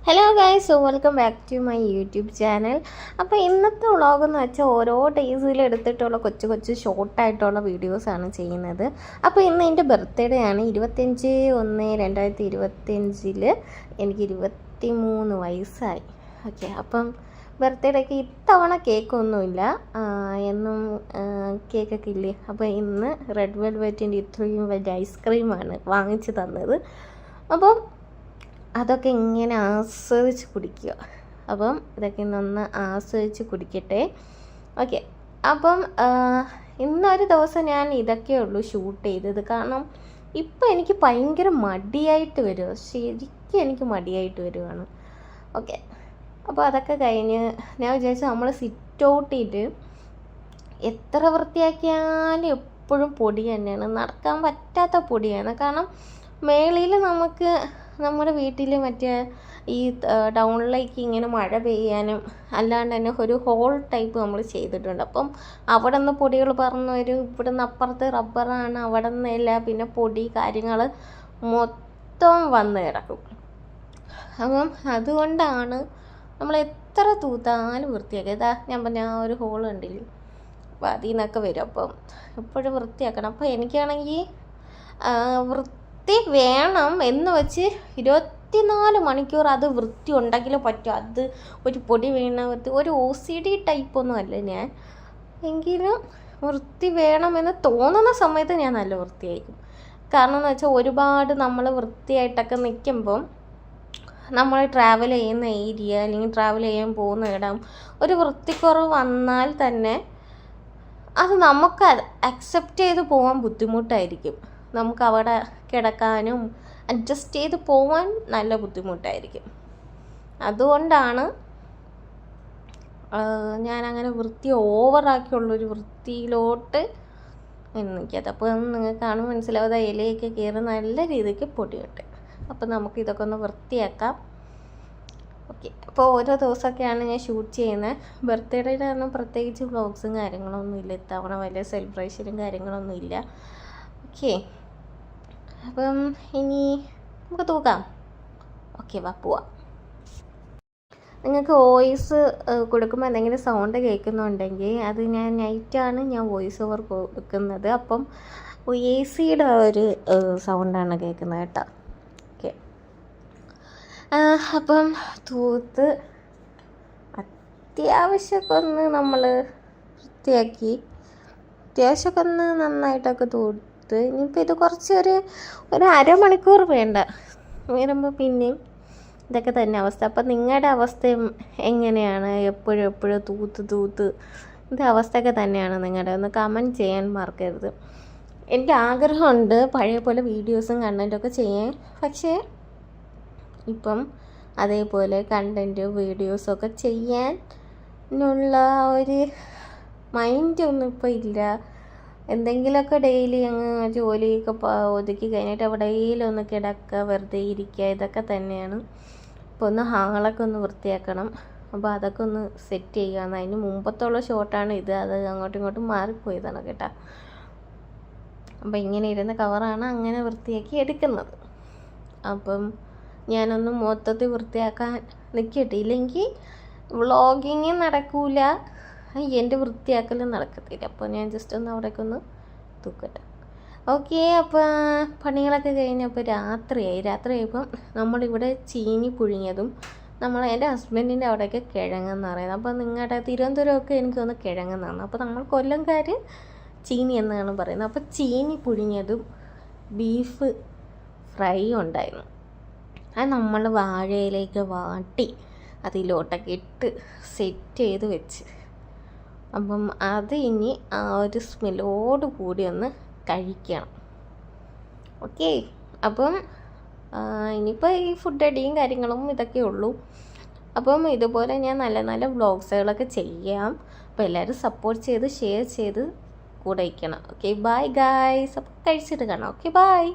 Hello guys, so welcome back to my YouTube channel. അപ്പോൾ ഇന്നത്തെ വ്ളോഗെന്ന് വെച്ചാൽ ഓരോ ഡേയ്സിൽ എടുത്തിട്ടുള്ള കൊച്ചു കൊച്ചു ഷോർട്ടായിട്ടുള്ള വീഡിയോസാണ് ചെയ്യുന്നത്. അപ്പോൾ ഇന്ന് എൻ്റെ ബർത്ത്ഡേ ആണ്. 25/1/2025 എനിക്ക് 23 വയസ്സായി. ഓക്കെ, അപ്പം ബർത്ത്ഡേക്ക് ഇത്തവണ കേക്കൊന്നുമില്ല, എന്നും കേക്കൊക്കെ ഇല്ലേ. അപ്പോൾ ഇന്ന് റെഡ് വെൽവെറ്റിൻ്റെ ഇത്രയും വലിയ ഐസ്ക്രീമാണ് വാങ്ങിച്ച് തന്നത്. അപ്പം അതൊക്കെ ഇങ്ങനെ ആസ്വദിച്ച് കുടിക്കുക. അപ്പം ഇതൊക്കെ ഇന്നൊന്ന് ആസ്വദിച്ച് കുടിക്കട്ടെ. ഓക്കെ, അപ്പം ഇന്നൊരു ദിവസം ഞാൻ ഇതൊക്കെ ഉള്ളൂ ഷൂട്ട് ചെയ്തത്. കാരണം ഇപ്പം എനിക്ക് ഭയങ്കര മടിയായിട്ട് വരിക, ശരിക്കും എനിക്ക് മടിയായിട്ട് വരികയാണ്. ഓക്കെ, അപ്പോൾ അതൊക്കെ കഴിഞ്ഞ് ഞാൻ വിചാരിച്ചു നമ്മൾ സിറ്റ് ഔട്ട് ചെയ്ത് എത്ര വൃത്തിയാക്കിയാലും എപ്പോഴും പൊടി തന്നെയാണ്, നടക്കാൻ പറ്റാത്ത പൊടിയാണ്. കാരണം മേളിൽ നമുക്ക് നമ്മുടെ വീട്ടിൽ മറ്റേ ഈ ടൗണിലേക്ക് ഇങ്ങനെ മഴ പെയ്യാനും അല്ലാണ്ട് തന്നെ ഒരു ഹോൾ ടൈപ്പ് നമ്മൾ ചെയ്തിട്ടുണ്ട്. അപ്പം അവിടെ നിന്ന് പൊടികൾ പറന്ന് വരും. ഇവിടെ നിന്ന് അപ്പുറത്ത് റബ്ബറാണ്, അവിടെ നിന്നില്ല, പിന്നെ പൊടി കാര്യങ്ങൾ മൊത്തം വന്ന് കിടക്കും. അപ്പം അതുകൊണ്ടാണ് നമ്മൾ എത്ര തൂത്താലും വൃത്തിയാക്കുക. ഇതാ ഞാൻ പറഞ്ഞ ആ ഒരു ഹോൾ കണ്ടില്ലേ, അപ്പോൾ അതിൽ നിന്നൊക്കെ വരും. അപ്പം എപ്പോഴും വൃത്തിയാക്കണം. അപ്പോൾ എനിക്കാണെങ്കിൽ വൃത്തി വേണം എന്ന് വെച്ച് 24 മണിക്കൂർ അത് വൃത്തി ഉണ്ടെങ്കിലും പറ്റും. അത് ഒരു പൊടി വീണ ഒരു OCD ടൈപ്പൊന്നും അല്ല ഞാൻ, എങ്കിലും വൃത്തി വേണമെന്ന് തോന്നുന്ന സമയത്ത് ഞാൻ നല്ല വൃത്തിയായിരിക്കും. കാരണം എന്ന് വെച്ചാൽ ഒരുപാട് നമ്മൾ വൃത്തിയായിട്ടൊക്കെ നിൽക്കുമ്പം നമ്മൾ ട്രാവൽ ചെയ്യുന്ന ഏരിയ അല്ലെങ്കിൽ ട്രാവൽ ചെയ്യാൻ പോകുന്ന ഇടം ഒരു വൃത്തിക്കുറവ് വന്നാൽ തന്നെ അത് നമുക്ക് അക്സെപ്റ്റ് ചെയ്ത് പോകാൻ ബുദ്ധിമുട്ടായിരിക്കും. നമുക്ക് അവിടെ കിടക്കാനും അഡ്ജസ്റ്റ് ചെയ്ത് പോകാൻ നല്ല ബുദ്ധിമുട്ടായിരിക്കും. അതുകൊണ്ടാണ് ഞാനങ്ങനെ വൃത്തി ഓവറാക്കിയുള്ളൊരു വൃത്തിയിലോട്ട് നിൽക്കാതെ. അപ്പോൾ നിങ്ങൾക്ക് കാണുമ്പോൾ മനസ്സിലാവാതെ ഇലയൊക്കെ കയറി നല്ല രീതിക്ക് പൊടിയുണ്ട്. അപ്പോൾ നമുക്ക് ഇതൊക്കെ ഒന്ന് വൃത്തിയാക്കാം. ഓക്കെ, അപ്പോൾ ഓരോ ദിവസമൊക്കെയാണ് ഞാൻ ഷൂട്ട് ചെയ്യുന്നത്. ബർത്ത്ഡേയുടെ ഒന്നും പ്രത്യേകിച്ച് വ്ളോഗ്സും കാര്യങ്ങളൊന്നും ഇല്ല ഇത്തവണ, വലിയ സെലിബ്രേഷനും കാര്യങ്ങളൊന്നും ഇല്ല. ഓക്കെ, അപ്പം ഇനി നമുക്ക് തൂക്കാം. ഓക്കെ, വാ പോവാം. നിങ്ങൾക്ക് വോയിസ് കൊടുക്കുമ്പോൾ എന്തെങ്കിലും സൗണ്ട് കേൾക്കുന്നുണ്ടെങ്കിൽ അത് ഞാൻ നൈറ്റാണ് ഞാൻ വോയിസ് ഓവർ കൊടുക്കുന്നത്. അപ്പം AC-യുടെ ഒരു സൗണ്ടാണ് കേൾക്കുന്നത് കേട്ടോ. ഓക്കെ, അപ്പം തൂത്ത് അത്യാവശ്യമൊക്കെ ഒന്ന് നമ്മൾ വൃത്തിയാക്കി, അത്യാവശ്യമൊക്കെ ഒന്ന് നന്നായിട്ടൊക്കെ തൂത്ത്. ഇനിയിപ്പോൾ ഇത് കുറച്ച് ഒരു അരമണിക്കൂർ വേണ്ട വരുമ്പോൾ പിന്നെയും ഇതൊക്കെ തന്നെ അവസ്ഥ. അപ്പം നിങ്ങളുടെ അവസ്ഥയും എങ്ങനെയാണ്? എപ്പോഴും തൂത്ത് ഇത് അവസ്ഥയൊക്കെ തന്നെയാണ് നിങ്ങളുടെ? ഒന്ന് കമൻറ്റ് ചെയ്യാൻ മറക്കരുത്. എനിക്ക് ആഗ്രഹമുണ്ട് പഴയ പോലെ വീഡിയോസും കണ്ടൻറ്റൊക്കെ ചെയ്യാൻ, പക്ഷേ ഇപ്പം അതേപോലെ കണ്ടൻറ്റ് വീഡിയോസൊക്കെ ചെയ്യാനുള്ള ഒരു മൈൻഡൊന്നും ഇപ്പോൾ ഇല്ല. എന്തെങ്കിലുമൊക്കെ ഡെയിലി അങ്ങ് ജോലിയൊക്കെ ഒതുക്കി കഴിഞ്ഞിട്ട് എവിടെയെങ്കിലൊന്ന് കിടക്കുക, വെറുതെ ഇരിക്കുക, ഇതൊക്കെ തന്നെയാണ്. ഇപ്പോൾ ഒന്ന് ഹാളൊക്കെ ഒന്ന് വൃത്തിയാക്കണം. അപ്പോൾ അതൊക്കെ ഒന്ന് സെറ്റ് ചെയ്യുകയാണ്. അതിന് മുമ്പത്തുള്ള ഷോട്ടാണ് ഇത്. അത് അങ്ങോട്ടും ഇങ്ങോട്ടും മാറിപ്പോയതാണ് കേട്ടോ. അപ്പോൾ ഇങ്ങനെ ഇരുന്ന കവറാണ് അങ്ങനെ വൃത്തിയാക്കി എടുക്കുന്നത്. അപ്പം ഞാനൊന്ന് മൊത്തത്തിൽ വൃത്തിയാക്കാൻ നിൽക്കട്ടെ, ഇല്ലെങ്കിൽ വ്ളോഗിങ് നടക്കൂല, എൻ്റെ വൃത്തിയാക്കലും നടക്കത്തില്ല. അപ്പോൾ ഞാൻ ജസ്റ്റ് ഒന്ന് അവിടേക്ക് ഒന്ന് തൂക്കട്ടെ. ഓക്കെ, അപ്പോൾ പണികളൊക്കെ കഴിഞ്ഞപ്പോൾ രാത്രിയായപ്പം നമ്മളിവിടെ ചീനി പുഴുങ്ങിയതും എൻ്റെ ഹസ്ബൻഡിൻ്റെ അവിടെയൊക്കെ കിഴങ്ങെന്ന് പറയുന്നത്. അപ്പോൾ നിങ്ങളുടെ തിരുവനന്തപുരമൊക്കെ എനിക്കൊന്ന് കിഴങ്ങെന്നാണ്. അപ്പോൾ നമ്മൾ കൊല്ലംകാർ ചീനി എന്നാണ് പറയുന്നത്. അപ്പോൾ ചീനി പുഴുങ്ങിയതും ബീഫ് ഫ്രൈ ഉണ്ടായിരുന്നു. അത് നമ്മൾ വാഴയിലേക്ക് വാട്ടി അതിലോട്ടൊക്കെ ഇട്ട് സെറ്റ് ചെയ്ത് വെച്ച്. അപ്പം അത് ഇനി ആ ഒരു സ്മെല്ലോട് കൂടി ഒന്ന് കഴിക്കണം. ഓക്കെ, അപ്പം ഇനിയിപ്പോൾ ഈ ഫുഡ് അടിയും കാര്യങ്ങളും ഇതൊക്കെ ഉള്ളൂ. അപ്പം ഇതുപോലെ ഞാൻ നല്ല നല്ല വ്ളോഗ്സുകളൊക്കെ ചെയ്യാം. അപ്പോൾ എല്ലാവരും സപ്പോർട്ട് ചെയ്ത് ഷെയർ ചെയ്ത് കൂടെ വയ്ക്കണം. Okay, bye guys. അപ്പോൾ കഴിച്ചിട്ട് കാണാം. Okay, by.